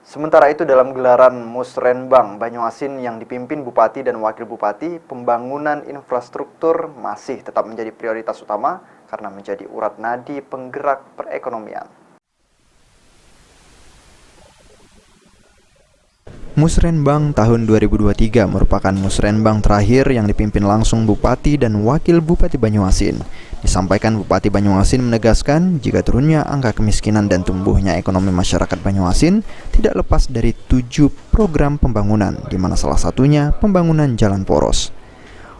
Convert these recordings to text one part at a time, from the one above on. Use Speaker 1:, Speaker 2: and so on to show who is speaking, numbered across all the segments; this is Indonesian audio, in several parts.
Speaker 1: Sementara itu dalam gelaran Musrenbang Banyuasin yang dipimpin Bupati dan Wakil Bupati, pembangunan infrastruktur masih tetap menjadi prioritas utama karena menjadi urat nadi penggerak perekonomian. Musrenbang tahun 2023 merupakan musrenbang terakhir yang dipimpin langsung Bupati dan Wakil Bupati Banyuasin. Disampaikan Bupati Banyuasin menegaskan jika turunnya angka kemiskinan dan tumbuhnya ekonomi masyarakat Banyuasin tidak lepas dari 7 program pembangunan, di mana salah satunya pembangunan jalan poros.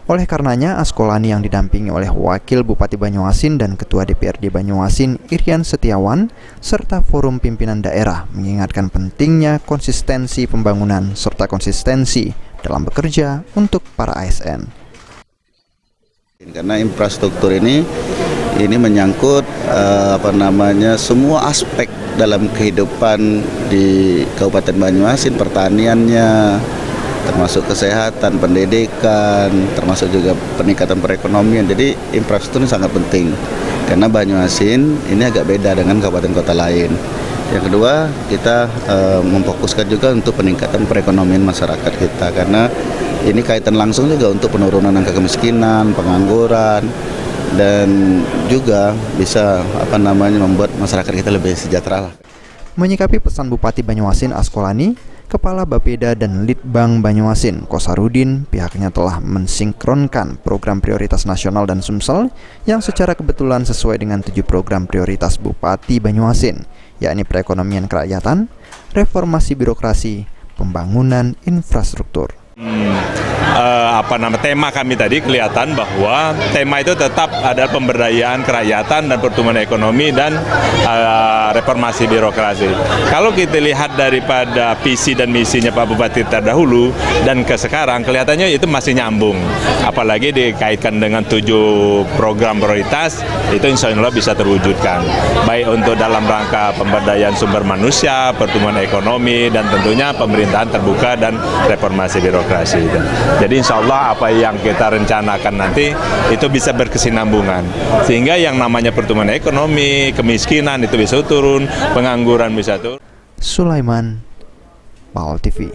Speaker 1: Oleh karenanya, Askolani yang didampingi oleh Wakil Bupati Banyuasin dan Ketua DPRD Banyuasin Irian Setiawan serta Forum Pimpinan Daerah mengingatkan pentingnya konsistensi pembangunan serta konsistensi dalam bekerja untuk para ASN.
Speaker 2: Karena infrastruktur ini menyangkut semua aspek dalam kehidupan di Kabupaten Banyuasin, pertaniannya, termasuk kesehatan, pendidikan, termasuk juga peningkatan perekonomian. Jadi infrastruktur ini sangat penting karena Banyuasin ini agak beda dengan kabupaten kota lain. Yang kedua, kita memfokuskan juga untuk peningkatan perekonomian masyarakat kita karena ini kaitan langsung juga untuk penurunan angka kemiskinan, pengangguran, dan juga bisa membuat masyarakat kita lebih sejahtera.
Speaker 1: Menyikapi pesan Bupati Banyuasin Askolani, Kepala Bapeda dan Litbang Banyuasin Kosarudin pihaknya telah mensinkronkan program prioritas nasional dan Sumsel yang secara kebetulan sesuai dengan 7 program prioritas Bupati Banyuasin, yakni perekonomian kerakyatan, reformasi birokrasi, pembangunan infrastruktur.
Speaker 3: Tema kami tadi kelihatan bahwa tema itu tetap ada pemberdayaan kerakyatan dan pertumbuhan ekonomi dan reformasi birokrasi. Kalau kita lihat daripada visi dan misinya Pak Bupati terdahulu dan ke sekarang, kelihatannya itu masih nyambung. Apalagi dikaitkan dengan 7 program prioritas, itu insya Allah bisa terwujudkan. Baik untuk dalam rangka pemberdayaan sumber manusia, pertumbuhan ekonomi, dan tentunya pemerintahan terbuka dan reformasi birokrasi. Jadi insya Allah apa yang kita rencanakan nanti itu bisa berkesinambungan. Sehingga yang namanya pertumbuhan ekonomi, kemiskinan itu bisa turun, pengangguran bisa turun.
Speaker 1: Sulaiman, PAL TV.